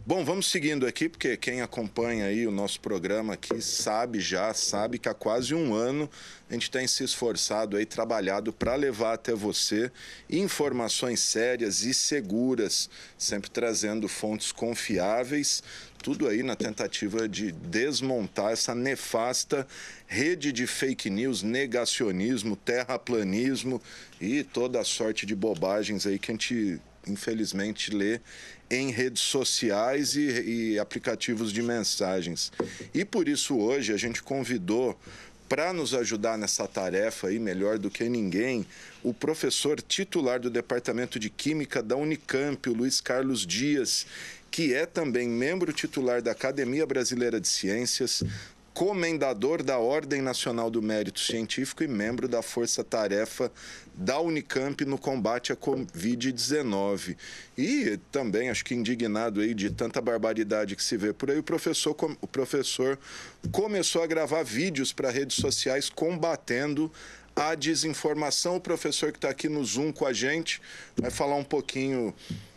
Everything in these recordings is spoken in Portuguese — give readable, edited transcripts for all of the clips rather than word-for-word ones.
Bom, vamos seguindo aqui, porque quem acompanha aí o nosso programa aqui sabe que há quase um ano a gente tem se esforçado aí, trabalhado para levar até você informações sérias e seguras, sempre trazendo fontes confiáveis, tudo aí na tentativa de desmontar essa nefasta rede de fake news, negacionismo, terraplanismo e toda a sorte de bobagens aí que a gente infelizmente lê em redes sociais e aplicativos de mensagens. E por isso hoje a gente convidou para nos ajudar nessa tarefa aí, melhor do que ninguém, o professor titular do Departamento de Química da Unicamp, o Luiz Carlos Dias, que é também membro titular da Academia Brasileira de Ciências, comendador da Ordem Nacional do Mérito Científico e membro da Força Tarefa da Unicamp no combate à Covid-19. E também, acho que indignado aí de tanta barbaridade que se vê por aí, o professor começou a gravar vídeos para redes sociais combatendo a desinformação. O professor que está aqui no Zoom com a gente vai falar um pouquinho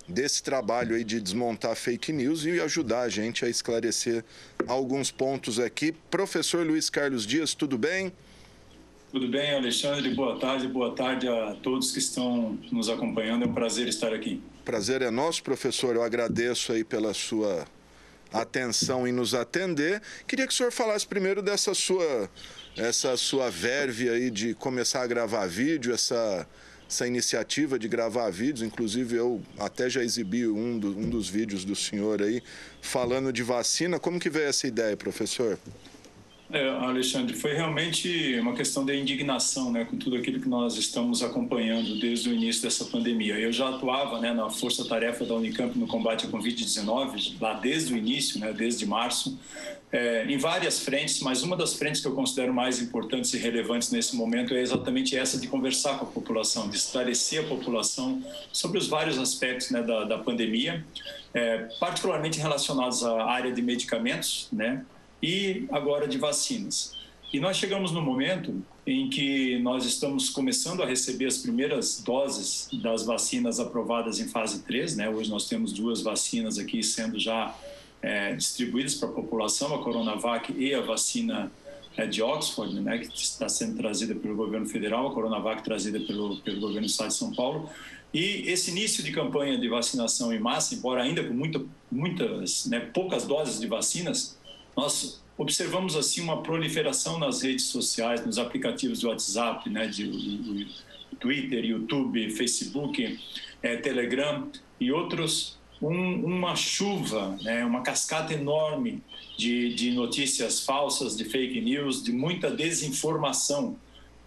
desse trabalho aí de desmontar fake news e ajudar a gente a esclarecer alguns pontos aqui. Professor Luiz Carlos Dias, tudo bem? Tudo bem, Alexandre. Boa tarde a todos que estão nos acompanhando. É um prazer estar aqui. Prazer é nosso, professor. Eu agradeço aí pela sua atenção em nos atender. Queria que o senhor falasse primeiro dessa sua verve aí de começar a gravar vídeo, essa iniciativa de gravar vídeos. Inclusive eu até já exibi um dos vídeos do senhor aí falando de vacina. Como que veio essa ideia, professor? Alexandre, foi realmente uma questão de indignação, né, com tudo aquilo que nós estamos acompanhando desde o início dessa pandemia. Eu já atuava, né, na força-tarefa da Unicamp no combate à Covid-19, lá desde o início, né, desde março, em várias frentes, mas uma das frentes que eu considero mais importantes e relevantes nesse momento é exatamente essa de conversar com a população, de esclarecer a população sobre os vários aspectos, né, da pandemia, particularmente relacionados à área de medicamentos, né, e agora de vacinas. E nós chegamos no momento em que nós estamos começando a receber as primeiras doses das vacinas aprovadas em fase 3, né? Hoje nós temos 2 vacinas aqui sendo já distribuídas para a população, a Coronavac e a vacina de Oxford, né, que está sendo trazida pelo governo federal, a Coronavac trazida pelo governo do estado de São Paulo. E esse início de campanha de vacinação em massa, embora ainda com muitas, né, poucas doses de vacinas, nós observamos assim uma proliferação nas redes sociais, nos aplicativos de WhatsApp, né, de Twitter, YouTube, Facebook, Telegram e outros, uma chuva, né, uma cascata enorme de notícias falsas, de fake news, de muita desinformação,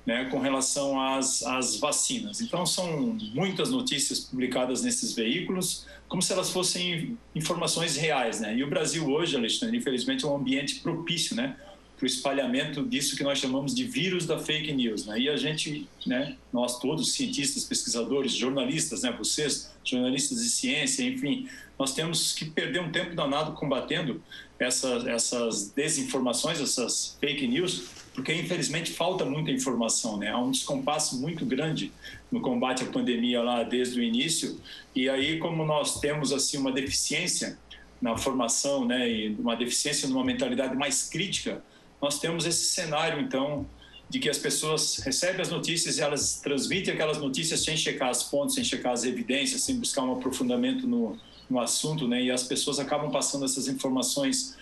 né, com relação às vacinas. Então, são muitas notícias publicadas nesses veículos, como se elas fossem informações reais, né? E o Brasil hoje, Alexandre, infelizmente, é um ambiente propício, né, para o espalhamento disso que nós chamamos de vírus da fake news, né? E a gente, né, nós todos, cientistas, pesquisadores, jornalistas, né, vocês, jornalistas de ciência, enfim, nós temos que perder um tempo danado combatendo essas desinformações, essas fake news, porque infelizmente falta muita informação, né? Há um descompasso muito grande no combate à pandemia lá desde o início, e aí como nós temos assim uma deficiência na formação, né, e uma deficiência numa mentalidade mais crítica, nós temos esse cenário então de que as pessoas recebem as notícias e elas transmitem aquelas notícias sem checar as fontes, sem checar as evidências, sem buscar um aprofundamento no assunto, né? E as pessoas acabam passando essas informações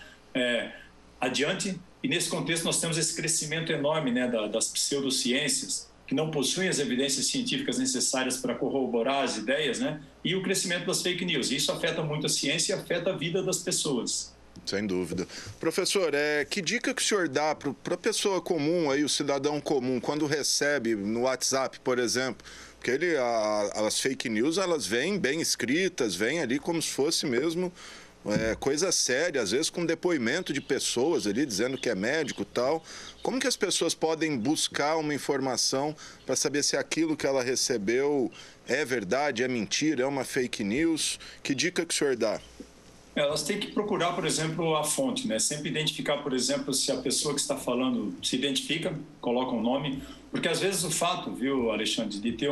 adiante. E nesse contexto nós temos esse crescimento enorme, né, das pseudociências, que não possuem as evidências científicas necessárias para corroborar as ideias, né? E o crescimento das fake news. Isso afeta muito a ciência e afeta a vida das pessoas. Sem dúvida. Professor, que dica que o senhor dá para a pessoa comum, aí, o cidadão comum, quando recebe no WhatsApp, por exemplo, porque as fake news, elas vêm bem escritas, vêm ali como se fosse mesmo coisa séria, às vezes com depoimento de pessoas ali, dizendo que é médico e tal. Como que as pessoas podem buscar uma informação para saber se aquilo que ela recebeu é verdade, é mentira, é uma fake news? Que dica que o senhor dá? Elas têm que procurar, por exemplo, a fonte, né? Sempre identificar, por exemplo, se a pessoa que está falando se identifica, coloca um nome, porque às vezes o fato, viu, Alexandre, de ter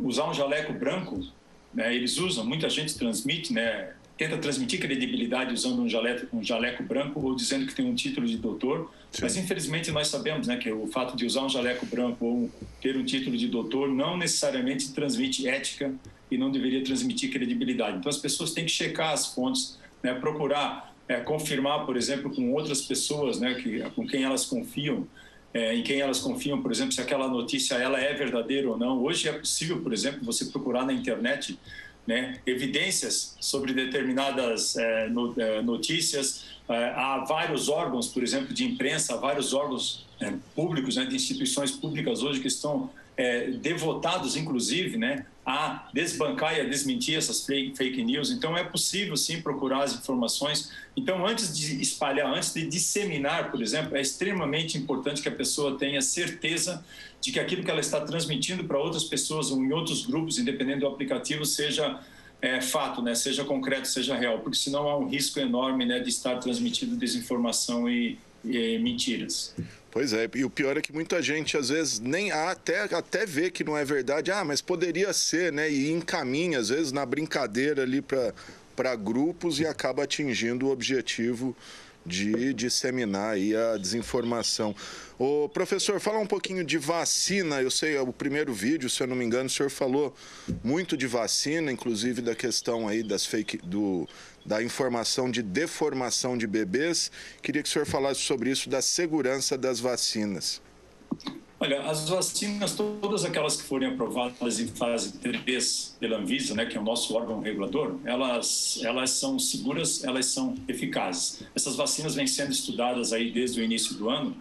usar um jaleco branco, né? Eles usam, muita gente transmite, né, tenta transmitir credibilidade usando um jaleco branco ou dizendo que tem um título de doutor. Sim. Mas, infelizmente, nós sabemos, né, que o fato de usar um jaleco branco ou ter um título de doutor não necessariamente transmite ética e não deveria transmitir credibilidade. Então, as pessoas têm que checar as fontes, né, procurar confirmar, por exemplo, com outras pessoas, né, com quem elas confiam, em quem elas confiam, por exemplo, se aquela notícia ela é verdadeira ou não. Hoje é possível, por exemplo, você procurar na internet, né, evidências sobre determinadas notícias. Há vários órgãos, por exemplo, de imprensa, há vários órgãos públicos, né, de instituições públicas hoje que estão devotados, inclusive, né, a desbancar e a desmentir essas fake news. Então, é possível, sim, procurar as informações. Então, antes de espalhar, antes de disseminar, por exemplo, é extremamente importante que a pessoa tenha certeza de que aquilo que ela está transmitindo para outras pessoas ou em outros grupos, independente do aplicativo, seja fato, né, seja concreto, seja real, porque senão há um risco enorme, né, de estar transmitindo desinformação e mentiras. Pois é, e o pior é que muita gente, às vezes, nem até vê que não é verdade, mas poderia ser, né? E encaminha, às vezes, na brincadeira ali para grupos e acaba atingindo o objetivo de disseminar aí a desinformação. Ô, professor, fala um pouquinho de vacina. Eu sei, o primeiro vídeo, se eu não me engano, o senhor falou muito de vacina, inclusive da questão aí da informação de deformação de bebês. Queria que o senhor falasse sobre isso, da segurança das vacinas. Olha, as vacinas, todas aquelas que forem aprovadas em fase 3 pela Anvisa, né, que é o nosso órgão regulador, elas são seguras, elas são eficazes. Essas vacinas vêm sendo estudadas aí desde o início do ano,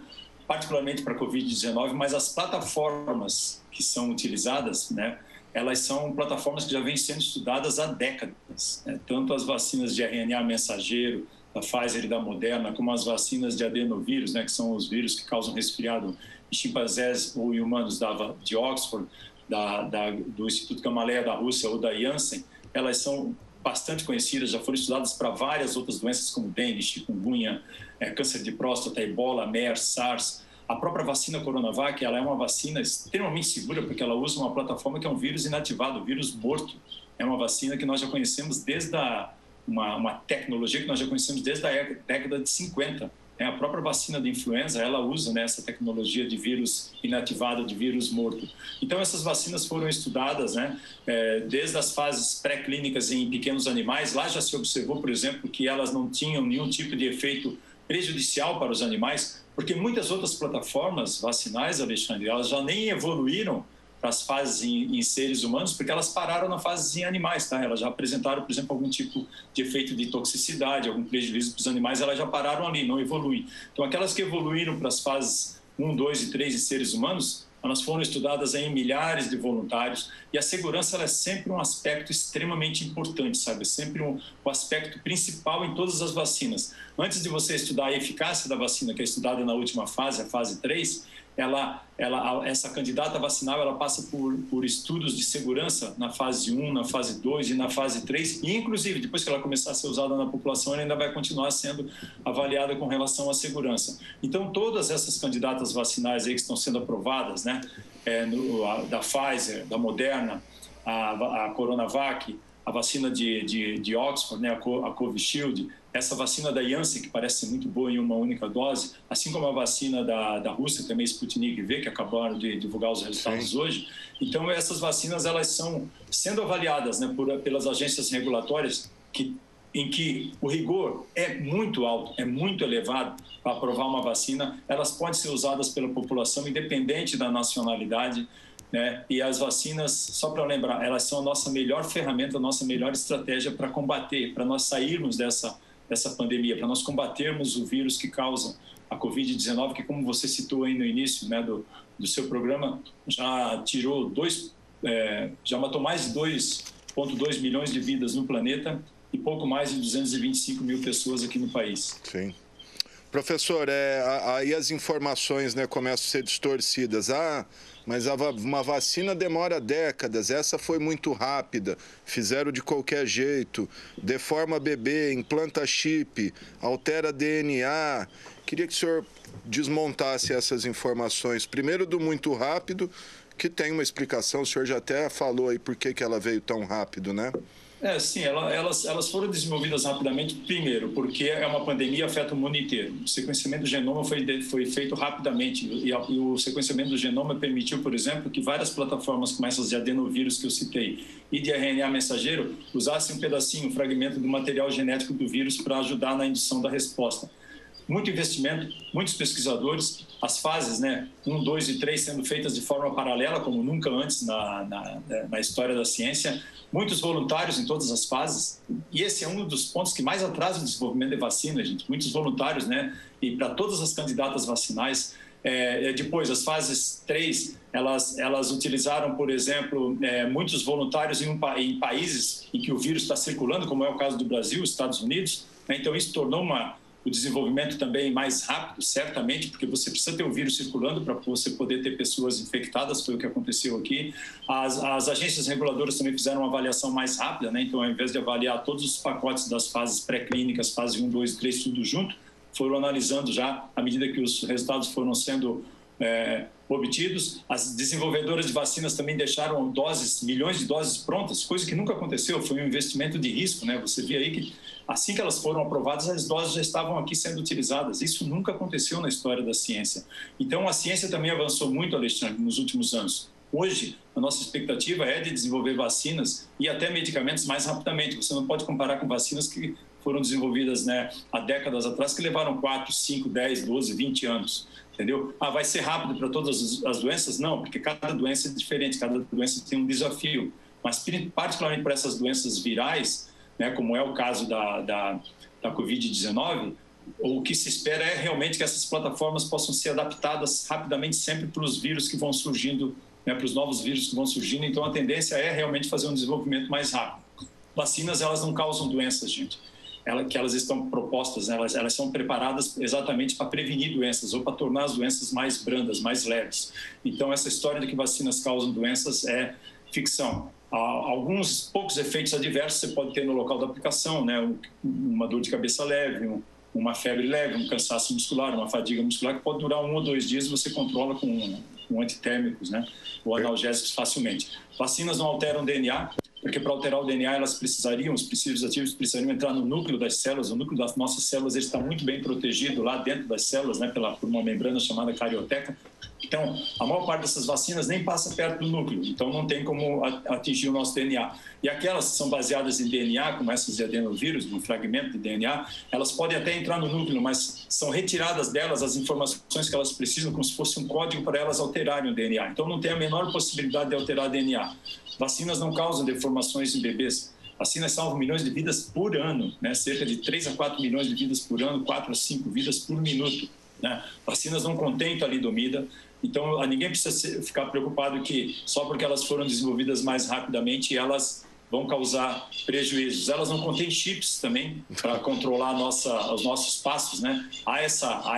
particularmente para a Covid-19, mas as plataformas que são utilizadas, né, elas são plataformas que já vêm sendo estudadas há décadas, né? Tanto as vacinas de RNA mensageiro, da Pfizer e da Moderna, como as vacinas de adenovírus, né, que são os vírus que causam resfriado em chimpanzés ou em humanos de Oxford, do Instituto Gamaleya da Rússia ou da Janssen, elas são bastante conhecidas, já foram estudadas para várias outras doenças como dengue, chikungunya, câncer de próstata, ebola, MERS, SARS. A própria vacina Coronavac, ela é uma vacina extremamente segura porque ela usa uma plataforma que é um vírus inativado, um vírus morto. É uma vacina que nós já conhecemos desde uma tecnologia que nós já conhecemos desde a década de 50. A própria vacina de influenza, ela usa, né, essa tecnologia de vírus inativado, de vírus morto. Então, essas vacinas foram estudadas, né, desde as fases pré-clínicas em pequenos animais. Lá já se observou, por exemplo, que elas não tinham nenhum tipo de efeito prejudicial para os animais, porque muitas outras plataformas vacinais, Alexandre, elas já nem evoluíram para as fases em seres humanos, porque elas pararam na fase em animais, tá? Elas já apresentaram, por exemplo, algum tipo de efeito de toxicidade, algum prejuízo para os animais, elas já pararam ali, não evoluem. Então, aquelas que evoluíram para as fases 1, 2 e 3 em seres humanos, elas foram estudadas em milhares de voluntários, e a segurança ela é sempre um aspecto extremamente importante, sabe? É sempre o aspecto principal em todas as vacinas. Antes de você estudar a eficácia da vacina, que é estudada na última fase, a fase 3, essa candidata vacinal ela passa por estudos de segurança na fase 1, na fase 2 e na fase 3, e inclusive depois que ela começar a ser usada na população, ela ainda vai continuar sendo avaliada com relação à segurança. Então, todas essas candidatas vacinais aí que estão sendo aprovadas, né, da Pfizer, da Moderna, a Coronavac, a vacina de Oxford, né, a Covishield, essa vacina da Janssen, que parece ser muito boa em uma única dose, assim como a vacina da Rússia, também Sputnik V, que acabaram de divulgar os resultados hoje. Então, essas vacinas elas são sendo avaliadas, né, pelas agências regulatórias em que o rigor é muito alto, é muito elevado para aprovar uma vacina. Elas podem ser usadas pela população, independente da nacionalidade, né? E as vacinas, só para lembrar, elas são a nossa melhor ferramenta, a nossa melhor estratégia para combater, para nós sairmos dessa pandemia, para nós combatermos o vírus que causa a Covid-19, que, como você citou aí no início, né, do seu programa, já matou mais de 2,2 milhões de vidas no planeta e pouco mais de 225 mil pessoas aqui no país. Sim. Professor, aí as informações, né, começam a ser distorcidas. Mas uma vacina demora décadas, essa foi muito rápida, fizeram de qualquer jeito, deforma bebê, implanta chip, altera DNA. Queria que o senhor desmontasse essas informações. Primeiro, do muito rápido, que tem uma explicação, o senhor já até falou aí por que ela veio tão rápido, né? Sim, elas foram desenvolvidas rapidamente, primeiro, porque é uma pandemia, afeta o mundo inteiro. O sequenciamento do genoma foi feito rapidamente e o sequenciamento do genoma permitiu, por exemplo, que várias plataformas como essas de adenovírus que eu citei e de RNA mensageiro usassem um pedacinho, um fragmento do material genético do vírus para ajudar na indução da resposta. Muito investimento, muitos pesquisadores, as fases, né, 1, 2 e 3 sendo feitas de forma paralela, como nunca antes na história da ciência, muitos voluntários em todas as fases, e esse é um dos pontos que mais atrasa o desenvolvimento de vacina, gente, muitos voluntários, né, e para todas as candidatas vacinais. Depois, as fases 3, elas utilizaram, por exemplo, muitos voluntários em países em que o vírus está circulando, como é o caso do Brasil, Estados Unidos, né, então isso tornou o desenvolvimento também mais rápido, certamente, porque você precisa ter o vírus circulando para você poder ter pessoas infectadas, foi o que aconteceu aqui. As agências reguladoras também fizeram uma avaliação mais rápida, né? Então, ao invés de avaliar todos os pacotes das fases pré-clínicas, fase 1, 2 e 3, tudo junto, foram analisando já, à medida que os resultados foram sendo obtidos. As desenvolvedoras de vacinas também deixaram milhões de doses prontas, coisa que nunca aconteceu, foi um investimento de risco, né? Você vê aí que assim que elas foram aprovadas, as doses já estavam aqui sendo utilizadas. Isso nunca aconteceu na história da ciência. Então, a ciência também avançou muito, Alexandre, nos últimos anos. Hoje, a nossa expectativa é de desenvolver vacinas e até medicamentos mais rapidamente. Você não pode comparar com vacinas que foram desenvolvidas, né, há décadas atrás, que levaram 4, 5, 10, 12, 20 anos. Entendeu? Vai ser rápido para todas as doenças? Não, porque cada doença é diferente, cada doença tem um desafio. Mas, particularmente para essas doenças virais, né, como é o caso da Covid-19, o que se espera é realmente que essas plataformas possam ser adaptadas rapidamente sempre para os vírus que vão surgindo, né, para os novos vírus que vão surgindo. Então, a tendência é realmente fazer um desenvolvimento mais rápido. Vacinas, elas não causam doenças, gente. Que elas estão propostas, né? Elas são preparadas exatamente para prevenir doenças ou para tornar as doenças mais brandas, mais leves. Então, essa história de que vacinas causam doenças é ficção. Alguns poucos efeitos adversos você pode ter no local da aplicação, né? Uma dor de cabeça leve, uma febre leve, um cansaço muscular, uma fadiga muscular que pode durar 1 ou 2 dias e você controla com antitérmicos, né? Ou analgésicos facilmente. Vacinas não alteram o DNA, porque para alterar o DNA os princípios ativos precisariam entrar no núcleo das células. O núcleo das nossas células ele está muito bem protegido lá dentro das células, né, por uma membrana chamada carioteca. Então, a maior parte dessas vacinas nem passa perto do núcleo, então não tem como atingir o nosso DNA. E aquelas que são baseadas em DNA, como essas de adenovírus, um fragmento de DNA, elas podem até entrar no núcleo, mas são retiradas delas as informações que elas precisam, como se fosse um código para elas alterarem o DNA. Então, não tem a menor possibilidade de alterar DNA. Vacinas não causam deformações em bebês. Vacinas salvam milhões de vidas por ano, né? Cerca de 3 a 4 milhões de vidas por ano, 4 a 5 vidas por minuto. Né? Vacinas não contêm talidomida, então ninguém precisa ficar preocupado que só porque elas foram desenvolvidas mais rapidamente elas vão causar prejuízos. Elas não contêm chips também para controlar os nossos passos, né? Há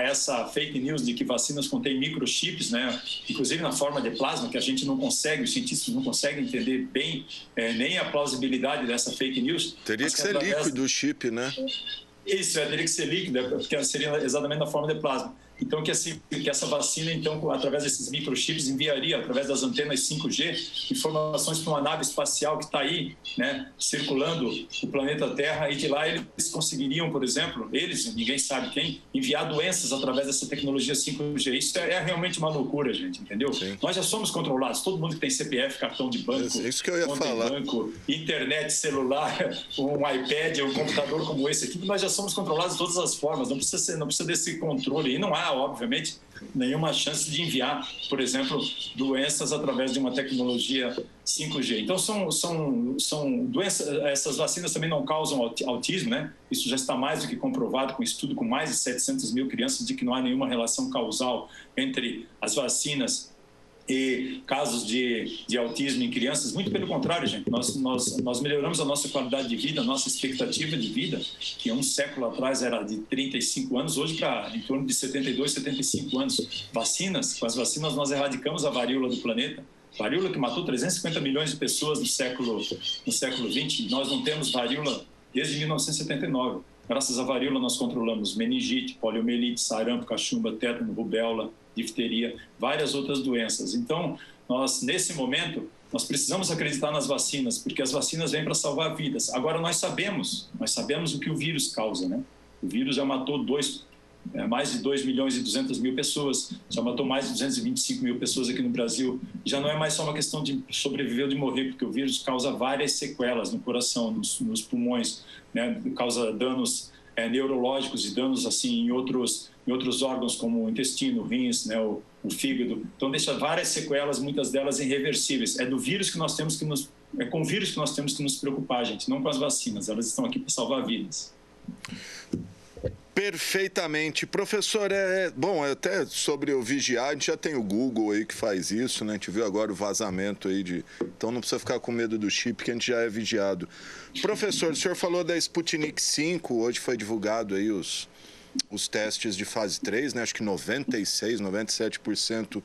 essa fake news de que vacinas contêm microchips, né? Inclusive na forma de plasma, que a gente não consegue, os cientistas não conseguem entender bem nem a plausibilidade dessa fake news. Teria que ser líquido o chip, né? Isso, teria que ser líquido, porque seria exatamente na forma de plasma. Então, que essa vacina, então, através desses microchips, enviaria, através das antenas 5G, informações para uma nave espacial que está aí, né, circulando o planeta Terra, e de lá eles conseguiriam, por exemplo, ninguém sabe quem, enviar doenças através dessa tecnologia 5G. Isso é realmente uma loucura, gente, entendeu? Sim. Nós já somos controlados, todo mundo que tem CPF, cartão de banco, isso que eu ia falar. Banco, internet, celular, um iPad, um computador como esse aqui, nós já somos controlados de todas as formas, não precisa desse controle, e não há, obviamente, nenhuma chance de enviar, por exemplo, doenças através de uma tecnologia 5G. Então, são doenças, essas vacinas também não causam autismo, né? Isso já está mais do que comprovado com estudo com mais de 700 mil crianças de que não há nenhuma relação causal entre as vacinas e casos de autismo em crianças. Muito pelo contrário, gente. Nós melhoramos a nossa qualidade de vida, a nossa expectativa de vida, que um século atrás era de 35 anos, hoje para em torno de 72, 75 anos. Com as vacinas nós erradicamos a varíola do planeta. Varíola que matou 350 milhões de pessoas no século XX. Nós não temos varíola desde 1979. Graças à varíola nós controlamos meningite, poliomielite, sarampo, cachumba, tétano, rubéola, difteria, várias outras doenças. Então, nós, nesse momento, Nós precisamos acreditar nas vacinas, porque as vacinas vêm para salvar vidas. Agora, nós sabemos o que o vírus causa, né? O vírus já matou mais de 2.200.000 pessoas, já matou mais de 225.000 pessoas aqui no Brasil. Já não é mais só uma questão de sobreviver ou de morrer, porque o vírus causa várias sequelas no coração, nos pulmões, né? Causa danos neurológicos e danos assim em outros órgãos como o intestino, rins, né? O fígado. Então deixa várias sequelas, muitas delas irreversíveis. É com o vírus que nós temos que nos preocupar, gente, não com as vacinas. Elas estão aqui para salvar vidas. Perfeitamente. Professor, bom, até sobre o vigiar, a gente já tem o Google aí que faz isso, né? A gente viu agora o vazamento aí então não precisa ficar com medo do chip, que a gente já é vigiado. Professor, o senhor falou da Sputnik 5, hoje foi divulgado aí os testes de fase 3, né? Acho que 96%, 97%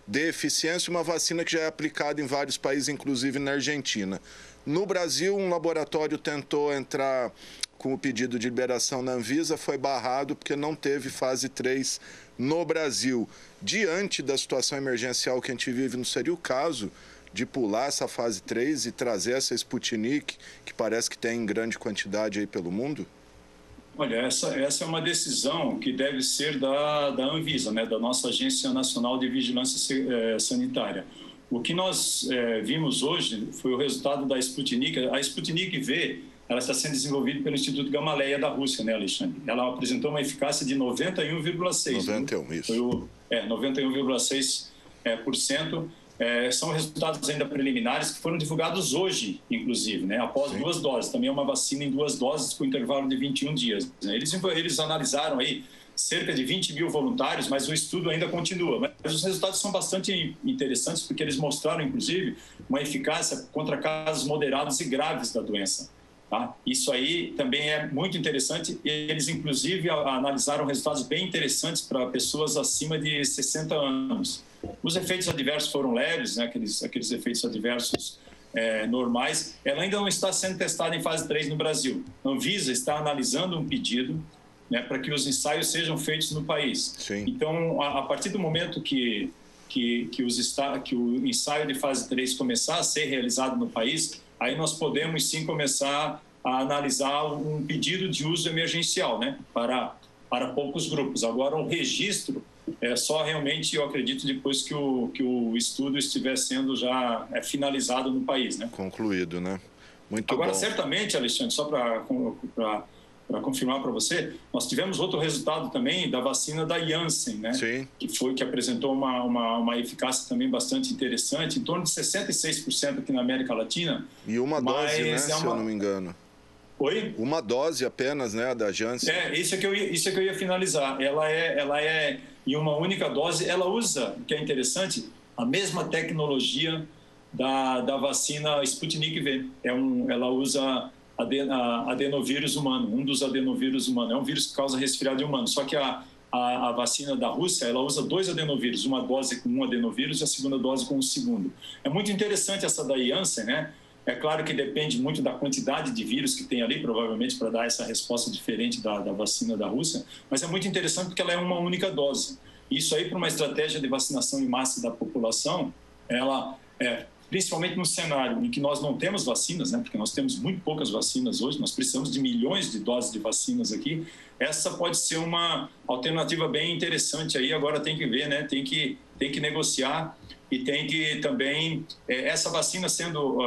de eficiência, uma vacina que já é aplicada em vários países, inclusive na Argentina. No Brasil, um laboratório tentou entrar com o pedido de liberação na Anvisa, foi barrado porque não teve fase 3 no Brasil. Diante da situação emergencial que a gente vive, não seria o caso de pular essa fase 3 e trazer essa Sputnik, que parece que tem em grande quantidade aí pelo mundo? Olha, essa é uma decisão que deve ser da Anvisa, né, da nossa Agência Nacional de Vigilância Sanitária. O que nós vimos hoje foi o resultado da Sputnik. A Sputnik V, ela está sendo desenvolvida pelo Instituto Gamaleya da Rússia, né, Alexandre? Ela apresentou uma eficácia de 91,6%. 91, isso. 91,6%. São resultados ainda preliminares que foram divulgados hoje, inclusive, né, após Sim. 2 doses. Também é uma vacina em 2 doses com intervalo de 21 dias. Né? Eles analisaram aí cerca de 20 mil voluntários, mas o estudo ainda continua. Mas os resultados são bastante interessantes porque eles mostraram, inclusive, uma eficácia contra casos moderados e graves da doença. Tá? Isso aí também é muito interessante. Eles, inclusive, analisaram resultados bem interessantes para pessoas acima de 60 anos. Os efeitos adversos foram leves, né? aqueles efeitos adversos normais. Ela ainda não está sendo testada em fase 3 no Brasil. A Anvisa está analisando um pedido, né, para que os ensaios sejam feitos no país. Sim. Então, a partir do momento que o ensaio de fase 3 começar a ser realizado no país, aí nós podemos sim começar a analisar um pedido de uso emergencial, né, para poucos grupos. Agora, o registro é só realmente, eu acredito, depois que o estudo estiver sendo já finalizado no país, né? Concluído, né? Muito Agora, bom. Certamente, Alexandre, só para confirmar para você, nós tivemos outro resultado também da vacina da Janssen, né? Sim. Que apresentou uma eficácia também bastante interessante, em torno de 66% aqui na América Latina. E uma dose, né, se eu não me engano. Oi? Uma dose apenas, né, da Janssen. Isso é que eu ia finalizar. Ela é em uma única dose. Ela usa, o que é interessante, a mesma tecnologia da vacina Sputnik V. Ela usa adenovírus humano, um dos adenovírus humanos. É um vírus que causa resfriado em humano. Só que a vacina da Rússia, ela usa 2 adenovírus, uma dose com um adenovírus e a segunda dose com o segundo. É muito interessante essa da Janssen, né? É claro que depende muito da quantidade de vírus que tem ali, provavelmente, para dar essa resposta diferente da vacina da Rússia, mas é muito interessante porque ela é uma única dose. Isso aí, para uma estratégia de vacinação em massa da população, ela principalmente no cenário em que nós não temos vacinas, né, porque nós temos muito poucas vacinas hoje, nós precisamos de milhões de doses de vacinas aqui, essa pode ser uma alternativa bem interessante aí. Agora tem que ver, né, tem que negociar. E tem que também, essa vacina sendo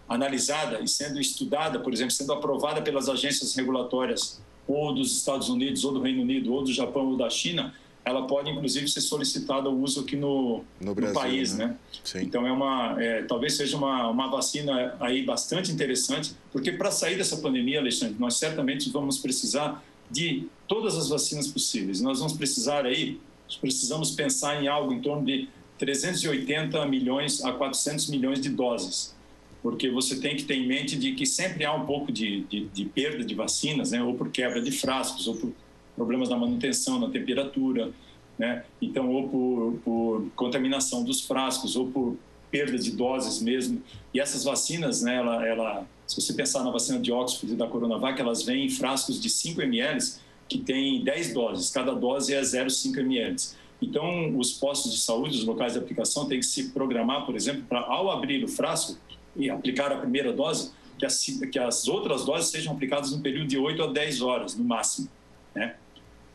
analisada e sendo estudada, por exemplo, sendo aprovada pelas agências regulatórias ou dos Estados Unidos, ou do Reino Unido, ou do Japão, ou da China, ela pode, inclusive, ser solicitada o uso aqui no Brasil, país, né? Sim. Então, talvez seja uma vacina aí bastante interessante, porque para sair dessa pandemia, Alexandre, nós certamente vamos precisar de todas as vacinas possíveis. Nós vamos precisamos pensar em algo em torno de 380 milhões a 400 milhões de doses, porque você tem que ter em mente de que sempre há um pouco de perda de vacinas, né? Ou por quebra de frascos, ou por problemas na manutenção, na temperatura, né? Então, ou por contaminação dos frascos, ou por perda de doses mesmo. E essas vacinas, né, se você pensar na vacina de Oxford e da Coronavac, elas vêm em frascos de 5 ml, que tem 10 doses, cada dose é 0,5 ml. Então, os postos de saúde, os locais de aplicação, têm que se programar, por exemplo, para, ao abrir o frasco e aplicar a primeira dose, que as outras doses sejam aplicadas no período de 8 a 10 horas, no máximo, né?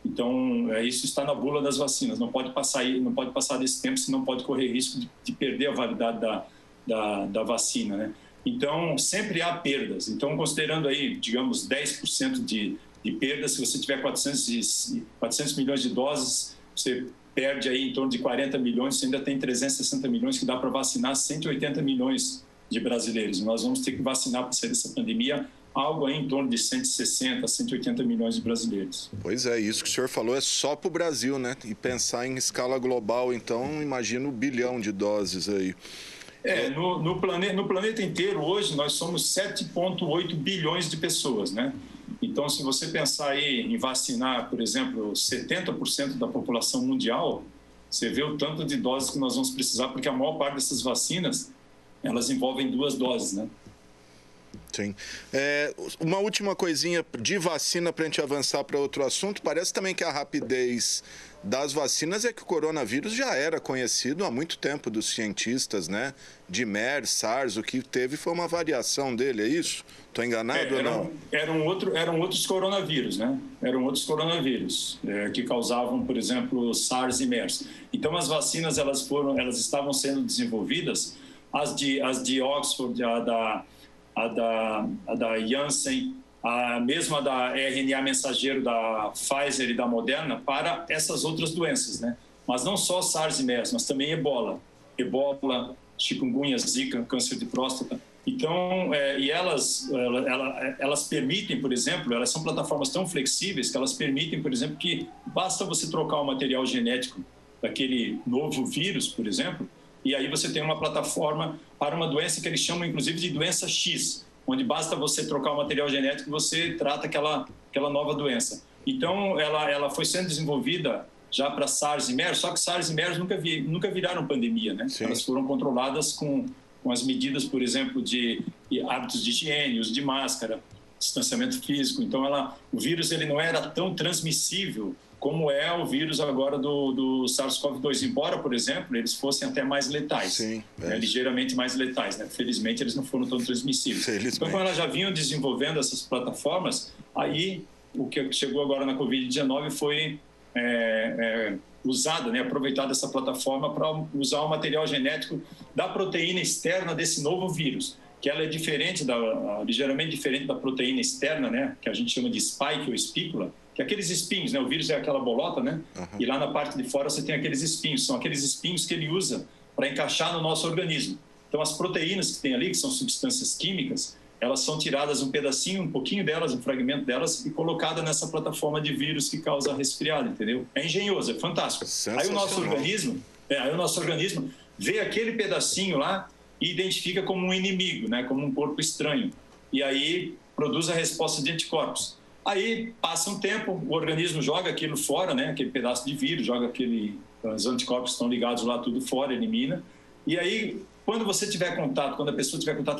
Então, isso está na bula das vacinas. Não pode passar desse tempo, senão pode correr risco de perder a validade da vacina, né? Então, sempre há perdas. Então, considerando aí, digamos, 10% de perdas, se você tiver 400 milhões de doses, você perde aí em torno de 40 milhões, você ainda tem 360 milhões que dá para vacinar 180 milhões de brasileiros. Nós vamos ter que vacinar para sair dessa pandemia algo aí em torno de 160, 180 milhões de brasileiros. Pois é, isso que o senhor falou é só para o Brasil, né? E pensar em escala global, então, imagina 1 bilhão de doses aí. No planeta inteiro, hoje, nós somos 7,8 bilhões de pessoas, né? Então, se você pensar aí em vacinar, por exemplo, 70% da população mundial, você vê o tanto de doses que nós vamos precisar, porque a maior parte dessas vacinas, elas envolvem 2 doses, né? Sim. Uma última coisinha de vacina para a gente avançar para outro assunto. Parece também que a rapidez das vacinas é que o coronavírus já era conhecido há muito tempo dos cientistas, né? De MERS, SARS, o que teve foi uma variação dele, é isso? Estou enganado ou não? Eram outros coronavírus, né? Eram outros coronavírus que causavam, por exemplo, SARS e MERS. Então, as vacinas, elas estavam sendo desenvolvidas, as de Oxford, a da Janssen, a mesma da RNA mensageiro da Pfizer e da Moderna, para essas outras doenças, né? Mas não só SARS e MERS, mas também Ebola, chikungunya, Zika, câncer de próstata. Então, e elas permitem, por exemplo, elas são plataformas tão flexíveis que elas permitem, por exemplo, que basta você trocar o material genético daquele novo vírus, por exemplo, e aí você tem uma plataforma para uma doença que eles chamam, inclusive, de doença X, onde basta você trocar o material genético e você trata aquela nova doença. Então, ela foi sendo desenvolvida já para SARS e MERS, só que SARS e MERS nunca viraram pandemia, né? Sim. Elas foram controladas com as medidas, por exemplo, de hábitos de higiene, uso de máscara, distanciamento físico. Então, o vírus ele não era tão transmissível como é o vírus agora do SARS-CoV-2, embora, por exemplo, eles fossem até mais letais. Sim, ligeiramente mais letais, né? Felizmente, eles não foram tão transmissíveis. Então, quando elas já vinham desenvolvendo essas plataformas, aí o que chegou agora na Covid-19 foi usada, né? Aproveitada essa plataforma para usar o material genético da proteína externa desse novo vírus, que ela é ligeiramente diferente da proteína externa, né? Que a gente chama de spike ou espícula, que é aqueles espinhos, né? O vírus é aquela bolota, né? Uhum. E lá na parte de fora você tem aqueles espinhos. São aqueles espinhos que ele usa para encaixar no nosso organismo. Então, as proteínas que tem ali, que são substâncias químicas, elas são tiradas um pedacinho, um pouquinho delas, um fragmento delas, e colocada nessa plataforma de vírus que causa resfriado, entendeu? É engenhoso, é fantástico. Aí o nosso organismo vê aquele pedacinho lá e identifica como um inimigo, né? Como um corpo estranho. E aí produz a resposta de anticorpos. Aí passa um tempo, o organismo joga aquilo fora, né? Aquele pedaço de vírus, joga os anticorpos estão ligados lá tudo fora, elimina. E aí, quando a pessoa tiver contato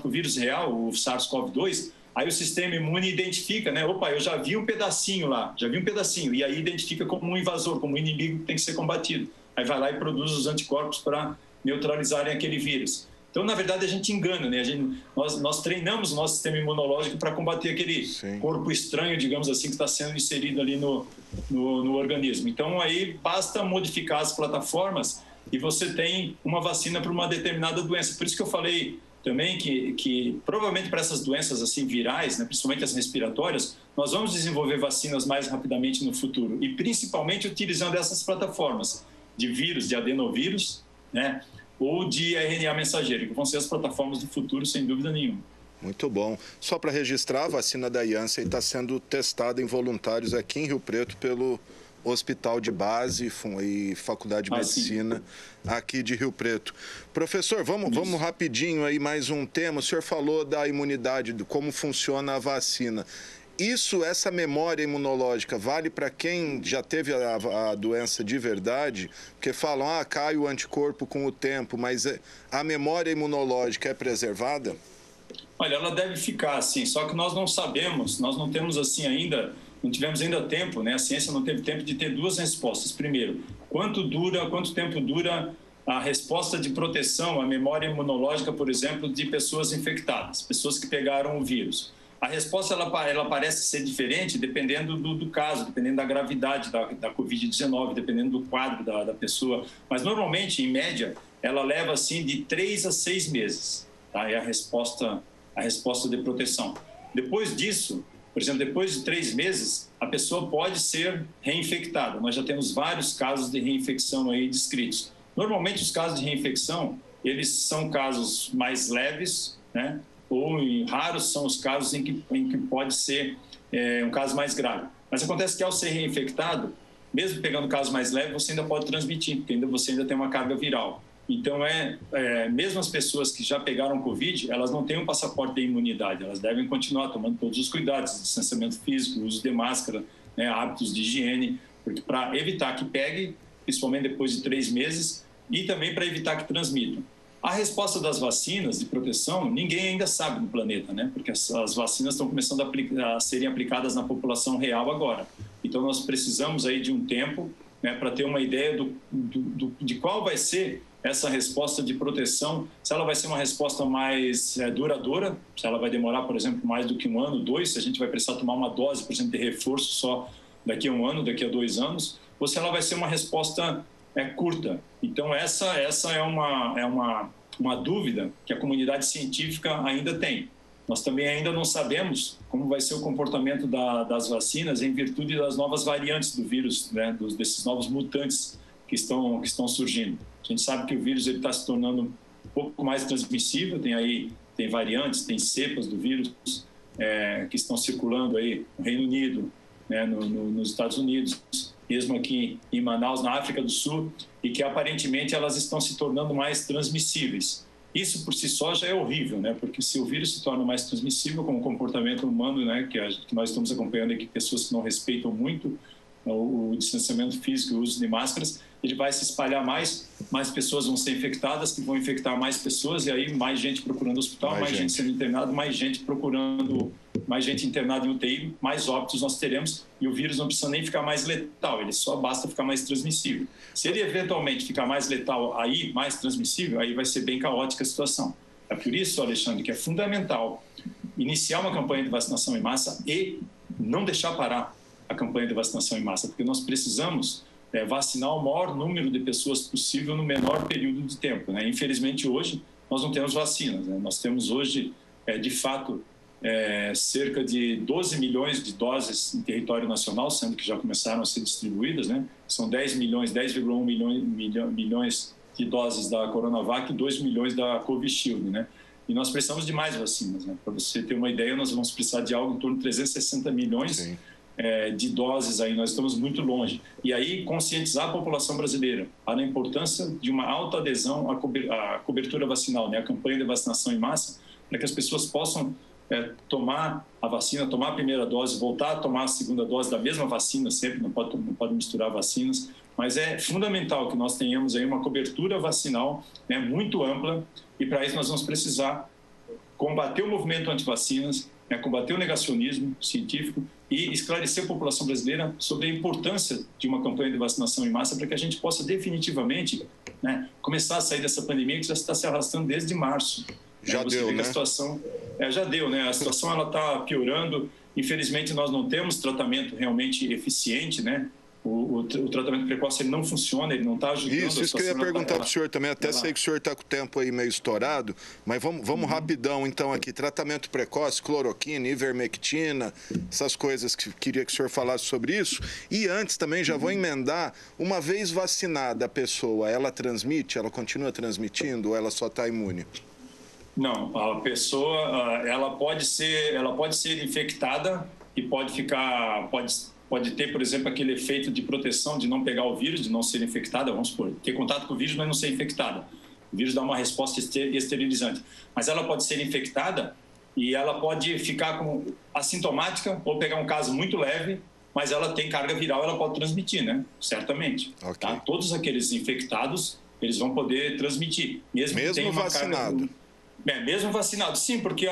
com o vírus real, o SARS-CoV-2, aí o sistema imune identifica, né? Opa, eu já vi um pedacinho lá, e aí identifica como um invasor, como um inimigo que tem que ser combatido. Aí vai lá e produz os anticorpos para neutralizarem aquele vírus. Então, na verdade, a gente engana, né? Nós treinamos o nosso sistema imunológico para combater aquele corpo estranho, digamos assim, que está sendo inserido ali no organismo. Então, aí basta modificar as plataformas e você tem uma vacina para uma determinada doença. Por isso que eu falei também que provavelmente para essas doenças assim virais, né, principalmente as respiratórias, nós vamos desenvolver vacinas mais rapidamente no futuro. E principalmente utilizando essas plataformas de vírus, de adenovírus, né? Ou de RNA mensageiro, que vão ser as plataformas do futuro, sem dúvida nenhuma. Muito bom. Só para registrar, a vacina da Janssen está sendo testada em voluntários aqui em Rio Preto pelo Hospital de Base e Faculdade de Medicina aqui de Rio Preto. Professor, vamos rapidinho aí mais um tema. O senhor falou da imunidade, de como funciona a vacina. Essa memória imunológica vale para quem já teve a doença de verdade? Porque falam, cai o anticorpo com o tempo, mas a memória imunológica é preservada? Olha, ela deve ficar assim, só que nós não sabemos, nós não temos assim ainda, não tivemos ainda tempo, né? A ciência não teve tempo de ter 2 respostas. Primeiro, quanto tempo dura a resposta de proteção, a memória imunológica, por exemplo, de pessoas infectadas, pessoas que pegaram o vírus. A resposta ela parece ser diferente dependendo do caso, dependendo da gravidade da Covid-19, dependendo do quadro da pessoa. Mas, normalmente, em média, ela leva assim, de 3 a 6 meses. Tá? É a resposta de proteção. Depois disso, por exemplo, depois de 3 meses, a pessoa pode ser reinfectada. Nós já temos vários casos de reinfecção aí descritos. Normalmente, os casos de reinfecção, eles são casos mais leves, né? Ou raros são os casos em que pode ser um caso mais grave. Mas acontece que ao ser reinfectado, mesmo pegando casos mais leves, você ainda pode transmitir, porque você ainda tem uma carga viral. Então, mesmo as pessoas que já pegaram Covid, elas não têm um passaporte de imunidade, elas devem continuar tomando todos os cuidados, distanciamento físico, uso de máscara, né, hábitos de higiene, para evitar que pegue, principalmente depois de 3 meses, e também para evitar que transmitam. A resposta das vacinas de proteção, ninguém ainda sabe no planeta, né? Porque as vacinas estão começando a serem aplicadas na população real agora. Então, nós precisamos aí de um tempo, né, para ter uma ideia de qual vai ser essa resposta de proteção, se ela vai ser uma resposta mais duradoura, se ela vai demorar, por exemplo, mais do que 1 ano, 2, se a gente vai precisar tomar uma dose, por exemplo, de reforço só daqui a 1 ano, daqui a 2 anos, ou se ela vai ser uma resposta curta. Então, essa é uma dúvida que a comunidade científica ainda tem. Nós também ainda não sabemos como vai ser o comportamento das vacinas em virtude das novas variantes do vírus, né, desses novos mutantes que estão surgindo. A gente sabe que o vírus está se tornando um pouco mais transmissível, tem variantes, tem cepas do vírus que estão circulando aí no Reino Unido, né, nos Estados Unidos, mesmo aqui em Manaus, na África do Sul, e que aparentemente elas estão se tornando mais transmissíveis. Isso por si só já é horrível, né? Porque se o vírus se torna mais transmissível com o comportamento humano, né, que nós estamos acompanhando aqui, pessoas que não respeitam muito o distanciamento físico e o uso de máscaras, ele vai se espalhar mais pessoas vão ser infectadas, que vão infectar mais pessoas, e aí mais gente procurando hospital, mais gente sendo internada, mais gente internada em UTI, mais óbitos nós teremos, e o vírus não precisa nem ficar mais letal, ele só basta ficar mais transmissível. Se ele eventualmente ficar mais letal aí, mais transmissível, aí vai ser bem caótica a situação. É por isso, Alexandre, que é fundamental iniciar uma campanha de vacinação em massa e não deixar parar a campanha de vacinação em massa, porque nós precisamos vacinar o maior número de pessoas possível no menor período de tempo, né? Infelizmente, hoje, nós não temos vacinas, né? Nós temos hoje, de fato, cerca de 12 milhões de doses em território nacional, sendo que já começaram a ser distribuídas, né? São 10,1 milhões de doses da Coronavac e 2 milhões da Covishield, né? E nós precisamos de mais vacinas, né? Para você ter uma ideia, nós vamos precisar de algo em torno de 360 milhões de doses aí, nós estamos muito longe. E aí, conscientizar a população brasileira para a importância de uma alta adesão à cobertura vacinal, né? A campanha de vacinação em massa, para que as pessoas possam tomar a vacina, tomar a primeira dose, voltar a tomar a segunda dose da mesma vacina, sempre, não pode misturar vacinas, mas é fundamental que nós tenhamos aí uma cobertura vacinal, né, muito ampla, e para isso nós vamos precisar combater o movimento anti-vacinas, né, combater o negacionismo científico e esclarecer a população brasileira sobre a importância de uma campanha de vacinação em massa para que a gente possa definitivamente, né, começar a sair dessa pandemia que já está se arrastando desde março. Já deu, né? A situação, já deu, né? A situação ela está piorando. Infelizmente, nós não temos tratamento realmente eficiente, né? O tratamento precoce ele não funciona, ele não está ajudando. Isso que eu ia perguntar para o senhor também, até sei que o senhor está com o tempo aí meio estourado, mas vamos rapidão então aqui, tratamento precoce, cloroquina, ivermectina, essas coisas que queria que o senhor falasse sobre isso. E antes também já vou emendar, uma vez vacinada a pessoa, ela transmite, ela continua transmitindo ou ela só está imune? Não, a pessoa ela pode ser infectada e pode ter, por exemplo, aquele efeito de proteção de não pegar o vírus, de não ser infectada, vamos supor, ter contato com o vírus, mas não ser infectada. O vírus dá uma resposta esterilizante. Mas ela pode ser infectada e ela pode ficar assintomática ou pegar um caso muito leve, mas ela tem carga viral, ela pode transmitir, né? Certamente. Okay. Tá? Todos aqueles infectados, eles vão poder transmitir. Mesmo vacinado. Mesmo vacinado, sim, porque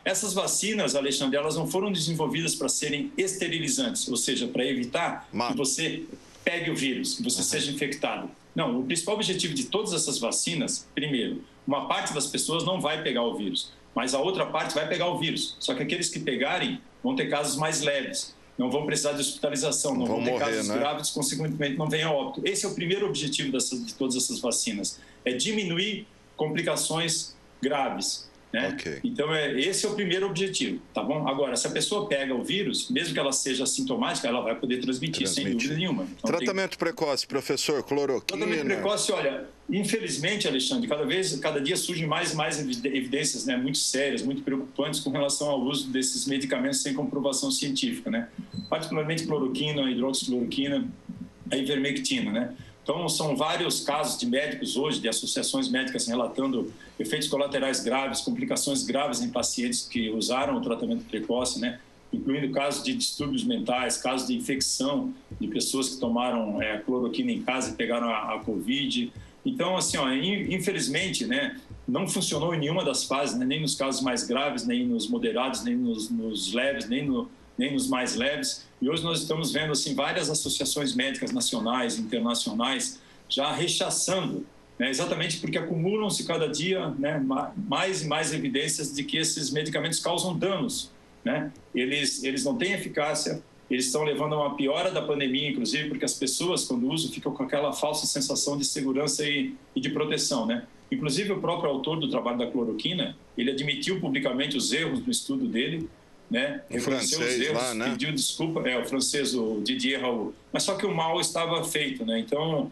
essas vacinas, Alexandre, elas não foram desenvolvidas para serem esterilizantes, ou seja, para evitar que você pegue o vírus, que você seja infectado. Não, o principal objetivo de todas essas vacinas, primeiro, uma parte das pessoas não vai pegar o vírus, mas a outra parte vai pegar o vírus. Só que aqueles que pegarem vão ter casos mais leves, não vão precisar de hospitalização, não vão ter morrer, casos graves, consequentemente não vem a óbito. Esse é o primeiro objetivo de todas essas vacinas, é diminuir complicações graves. Né? Okay. Então, esse é o primeiro objetivo, tá bom? Agora, se a pessoa pega o vírus, mesmo que ela seja assintomática, ela vai poder transmitir. Sem dúvida nenhuma. Então, tratamento precoce, professor, cloroquina. Tratamento precoce, olha, infelizmente, Alexandre, cada dia surgem mais e mais evidências, né, muito sérias, muito preocupantes com relação ao uso desses medicamentos sem comprovação científica, né? Particularmente cloroquina, hidroxicloroquina, a ivermectina, né? Então, são vários casos de médicos hoje, de associações médicas relatando efeitos colaterais graves, complicações graves em pacientes que usaram o tratamento precoce, né? Incluindo casos de distúrbios mentais, casos de infecção de pessoas que tomaram cloroquina em casa e pegaram a Covid. Então, assim, infelizmente, né, não funcionou em nenhuma das fases, né, nem nos casos mais graves, nem nos moderados, nem nos leves, nem nos mais leves. E hoje nós estamos vendo assim, várias associações médicas nacionais e internacionais já rechaçando, né, exatamente porque acumulam-se cada dia, né, mais e mais evidências de que esses medicamentos causam danos. Né? Eles não têm eficácia, eles estão levando a uma piora da pandemia, inclusive, porque as pessoas, quando usam, ficam com aquela falsa sensação de segurança e de proteção. Né? Inclusive, o próprio autor do trabalho da cloroquina, ele admitiu publicamente os erros no estudo dele, né? Reconheceu os erros, lá, né? Pediu desculpa, o francês, o Didier Raoult, mas só que o mal estava feito, né? Então,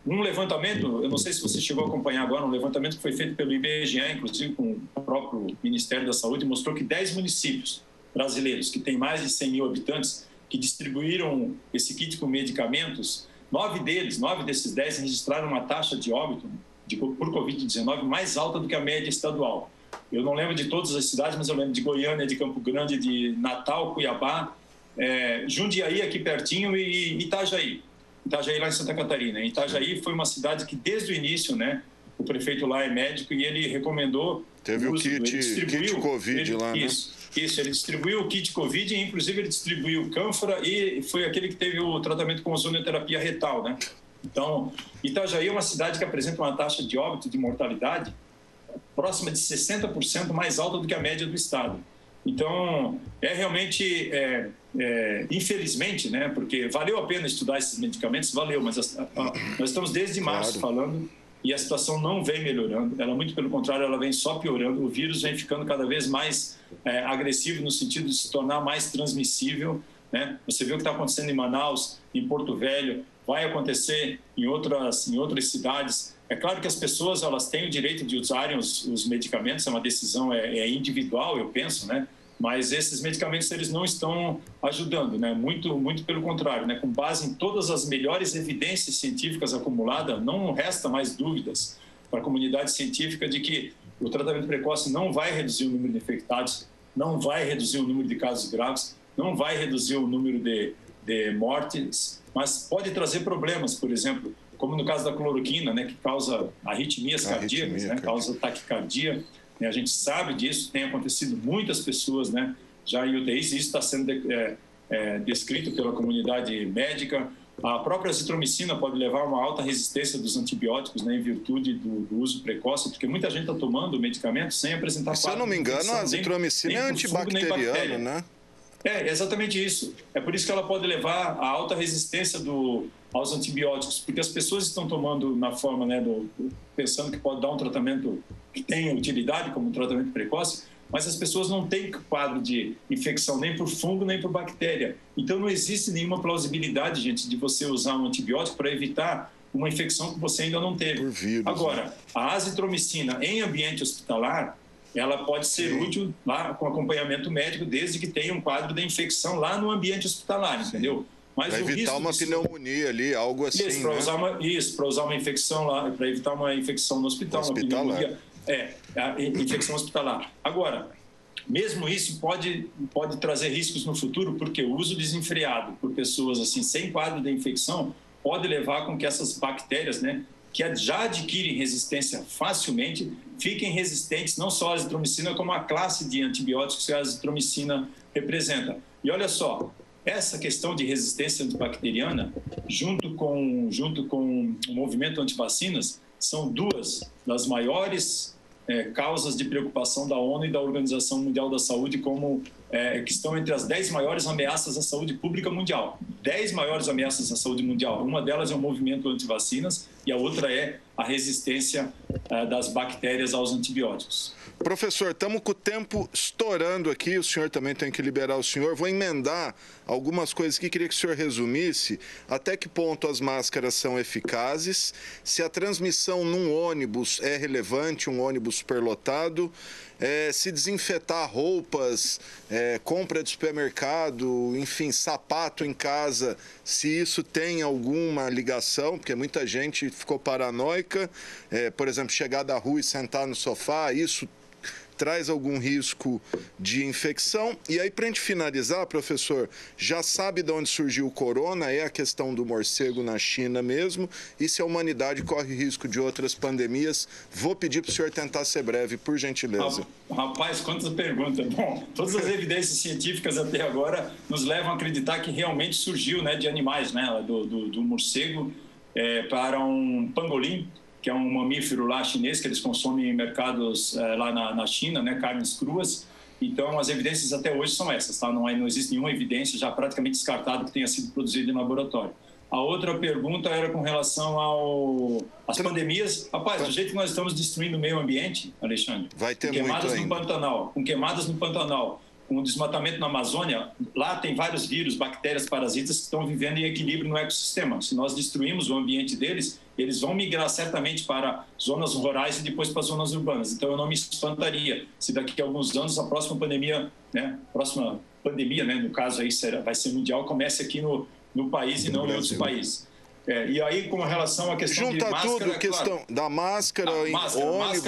um levantamento, eu não sei se você chegou a acompanhar agora, um levantamento que foi feito pelo IBGE, inclusive com o próprio Ministério da Saúde, mostrou que 10 municípios brasileiros, que têm mais de 100 mil habitantes, que distribuíram esse kit com medicamentos, 9 desses 10 registraram uma taxa de óbito por Covid-19 mais alta do que a média estadual. Eu não lembro de todas as cidades, mas eu lembro de Goiânia, de Campo Grande, de Natal, Cuiabá, Jundiaí, aqui pertinho, e Itajaí. Itajaí, lá em Santa Catarina. Itajaí foi uma cidade que, desde o início, né, o prefeito lá é médico e ele recomendou... Teve o kit Covid lá, né? Isso, ele distribuiu o kit Covid e, inclusive, ele distribuiu cânfora e foi aquele que teve o tratamento com ozonioterapia retal, né? Então, Itajaí é uma cidade que apresenta uma taxa de óbito, de mortalidade, próxima de 60% mais alta do que a média do estado. Então, realmente, infelizmente, né, porque valeu a pena estudar esses medicamentos, valeu, mas nós estamos desde março falando e a situação não vem melhorando, ela muito pelo contrário, ela vem só piorando, o vírus vem ficando cada vez mais agressivo no sentido de se tornar mais transmissível, né? Você viu o que está acontecendo em Manaus, em Porto Velho, vai acontecer em outras cidades. É claro que as pessoas elas têm o direito de usarem os medicamentos, é uma decisão individual, eu penso, né? Mas esses medicamentos eles não estão ajudando, né? Muito pelo contrário, né? Com base em todas as melhores evidências científicas acumuladas, não resta mais dúvidas para a comunidade científica de que o tratamento precoce não vai reduzir o número de infectados, não vai reduzir o número de casos graves, não vai reduzir o número de mortes, mas pode trazer problemas, por exemplo, como no caso da cloroquina, né, que causa arritmias cardíacas, né, causa taquicardia. Né, a gente sabe disso, tem acontecido muitas pessoas, né, já em UTIs, isso está sendo descrito pela comunidade médica. A própria azitromicina pode levar a uma alta resistência dos antibióticos, né, em virtude do uso precoce, porque muita gente está tomando o medicamento sem apresentar quadro. Se eu não me engano, a azitromicina é antibacteriana, né? É exatamente isso. É por isso que ela pode levar a alta resistência aos antibióticos, porque as pessoas estão tomando na forma, né, pensando que pode dar um tratamento que tenha utilidade como um tratamento precoce, mas as pessoas não têm quadro de infecção nem por fungo nem por bactéria. Então não existe nenhuma plausibilidade, gente, de você usar um antibiótico para evitar uma infecção que você ainda não teve. Por vírus, agora, né? A azitromicina em ambiente hospitalar, ela pode ser útil lá com acompanhamento médico, desde que tenha um quadro de infecção lá no ambiente hospitalar, entendeu? Mas para evitar uma pneumonia ali, algo assim, isso, para usar uma infecção lá, para evitar uma infecção no hospital, uma pneumonia. A infecção hospitalar. Agora, mesmo isso pode trazer riscos no futuro, porque o uso desenfreado por pessoas assim sem quadro de infecção pode levar com que essas bactérias, né, que já adquirem resistência facilmente, fiquem resistentes não só à azitromicina, como à classe de antibióticos que a azitromicina representa. E olha só, essa questão de resistência antibacteriana, junto com o movimento antivacinas, são duas das maiores causas de preocupação da ONU e da Organização Mundial da Saúde, que estão entre as 10 maiores ameaças à saúde pública mundial. 10 maiores ameaças à saúde mundial. Uma delas é o movimento antivacinas e a outra é a resistência das bactérias aos antibióticos. Professor, estamos com o tempo estourando aqui, o senhor também tem que liberar o senhor. Vou emendar algumas coisas que queria que o senhor resumisse. Até que ponto as máscaras são eficazes? Se a transmissão num ônibus é relevante, um ônibus superlotado? Se desinfetar roupas, compra de supermercado, enfim, sapato em casa, se isso tem alguma ligação, porque muita gente ficou paranoica, por exemplo, chegar da rua e sentar no sofá, isso traz algum risco de infecção. E aí, para a gente finalizar, professor, já sabe de onde surgiu o corona, é a questão do morcego na China mesmo, e se a humanidade corre risco de outras pandemias? Vou pedir para o senhor tentar ser breve, por gentileza. Rapaz, quantas perguntas. Bom, todas as evidências científicas até agora nos levam a acreditar que realmente surgiu, né, de animais, né, do morcego para um pangolim, que é um mamífero lá chinês que eles consomem em mercados lá na China, né, carnes cruas. Então, as evidências até hoje são essas, tá? Não existe nenhuma evidência já praticamente descartada que tenha sido produzida em laboratório. A outra pergunta era com relação às pandemias. Rapaz, do jeito que nós estamos destruindo o meio ambiente, Alexandre, vai ter muito ainda. Com queimadas no Pantanal, com o desmatamento na Amazônia, lá tem vários vírus, bactérias, parasitas que estão vivendo em equilíbrio no ecossistema. Se nós destruímos o ambiente deles, eles vão migrar certamente para zonas rurais e depois para zonas urbanas. Então, eu não me espantaria se daqui a alguns anos a próxima pandemia, né, no caso aí vai ser mundial, comece aqui no país e não em outros países. E aí, com relação à questão de máscara... Junta tudo, questão da máscara em ônibus...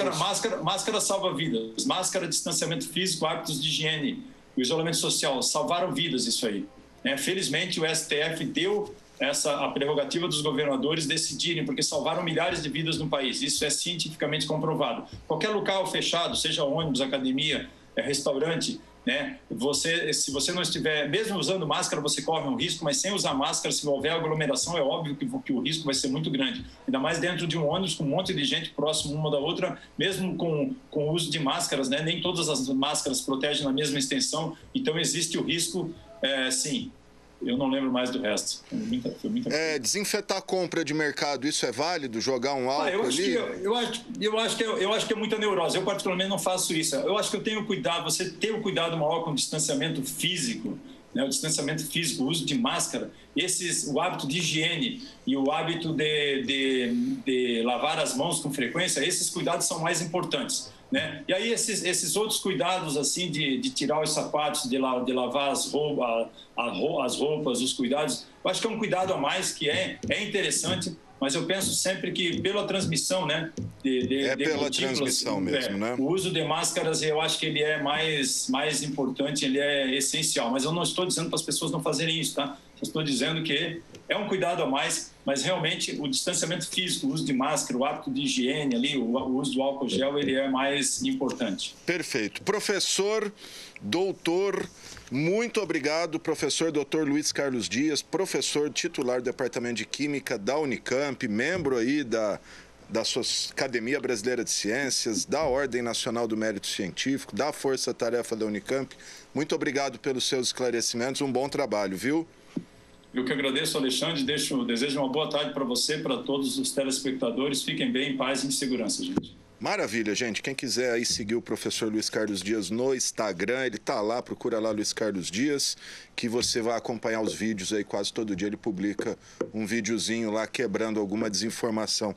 Máscara salva vidas. Máscara, distanciamento físico, hábitos de higiene, o isolamento social, salvaram vidas isso aí. Felizmente, o STF deu a prerrogativa dos governadores decidirem, porque salvaram milhares de vidas no país. Isso é cientificamente comprovado. Qualquer local fechado, seja ônibus, academia, restaurante... né? Se você não estiver, mesmo usando máscara, você corre um risco, mas sem usar máscara, se houver aglomeração, é óbvio que o risco vai ser muito grande. Ainda mais dentro de um ônibus com um monte de gente próximo uma da outra, mesmo com o uso de máscaras, né? Nem todas as máscaras protegem na mesma extensão, então existe o risco, sim. Eu não lembro mais do resto. Foi muita coisa. Desinfetar a compra de mercado, isso é válido? Jogar um álcool ali? Eu acho que é muita neurose. Eu, particularmente, não faço isso. Eu acho que eu tenho cuidado, você tem um cuidado maior com o distanciamento físico, né? O distanciamento físico, o uso de máscara, o hábito de higiene e o hábito de lavar as mãos com frequência, esses cuidados são mais importantes. Né? E aí esses outros cuidados assim de tirar os sapatos, de lavar as roupas, os cuidados, eu acho que é um cuidado a mais que é interessante, mas eu penso sempre que pela transmissão, né, pela transmissão mesmo, né? O uso de máscaras, eu acho que ele é mais importante, ele é essencial, mas eu não estou dizendo para as pessoas não fazerem isso, tá? Eu estou dizendo que é um cuidado a mais, mas realmente o distanciamento físico, o uso de máscara, o hábito de higiene ali, o uso do álcool gel, ele é mais importante. Perfeito. Professor, doutor, muito obrigado, professor Dr. Luiz Carlos Dias, professor titular do Departamento de Química da Unicamp, membro aí da sua Academia Brasileira de Ciências, da Ordem Nacional do Mérito Científico, da Força Tarefa da Unicamp. Muito obrigado pelos seus esclarecimentos, um bom trabalho, viu? Eu que agradeço, Alexandre, desejo uma boa tarde para você, para todos os telespectadores. Fiquem bem, em paz e em segurança, gente. Maravilha, gente. Quem quiser aí seguir o professor Luiz Carlos Dias no Instagram, ele tá lá, procura lá Luiz Carlos Dias, que você vai acompanhar os vídeos aí, quase todo dia ele publica um videozinho lá quebrando alguma desinformação.